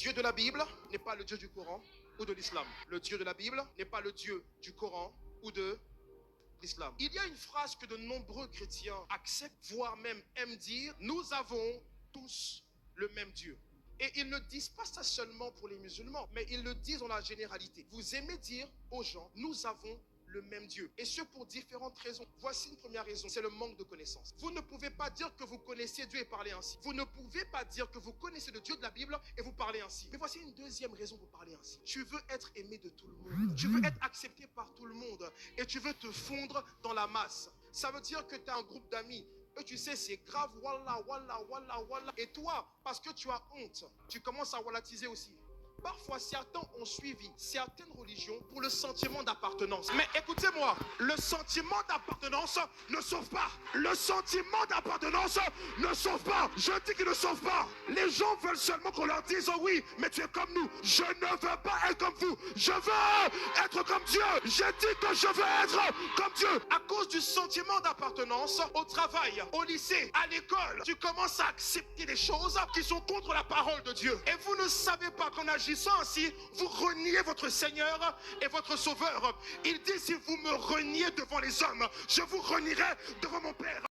Dieu de la Bible n'est pas le Dieu du Coran ou de l'islam. Le Dieu de la Bible n'est pas le Dieu du Coran ou de l'islam. Il y a une phrase que de nombreux chrétiens acceptent, voire même aiment dire: nous avons tous le même Dieu. Et ils ne disent pas ça seulement pour les musulmans, mais ils le disent dans la généralité. Vous aimez dire aux gens: nous avons le même Dieu. Et ce pour différentes raisons. Voici une première raison, c'est le manque de connaissance. Vous ne pouvez pas dire que vous connaissez Dieu et parler ainsi. Vous ne pouvez pas dire que vous connaissez le Dieu de la Bible et vous parlez ainsi. Mais voici une deuxième raison pour parler ainsi. Tu veux être aimé de tout le monde. Tu veux être accepté par tout le monde. Et tu veux te fondre dans la masse. Ça veut dire que tu as un groupe d'amis. Et tu sais, c'est grave, wallah, wallah, wallah, wallah. Et toi, parce que tu as honte, tu commences à wallatiser aussi. Parfois, certains ont suivi certaines religions pour le sentiment d'appartenance. Mais écoutez-moi, le sentiment d'appartenance ne sauve pas. Le sentiment d'appartenance ne sauve pas. Je dis qu'il ne sauve pas. Les gens veulent seulement qu'on leur dise: oh oui, mais tu es comme nous. Je ne veux pas être comme vous. Je veux être comme Dieu. J'ai dit que je veux être comme Dieu. À cause du sentiment d'appartenance, au travail, au lycée, à l'école, tu commences à accepter des choses qui sont contre la parole de Dieu. Et vous ne savez pas qu'en agissant ainsi, vous reniez votre Seigneur et votre Sauveur. Il dit: si vous me reniez devant les hommes, je vous renierai devant mon Père.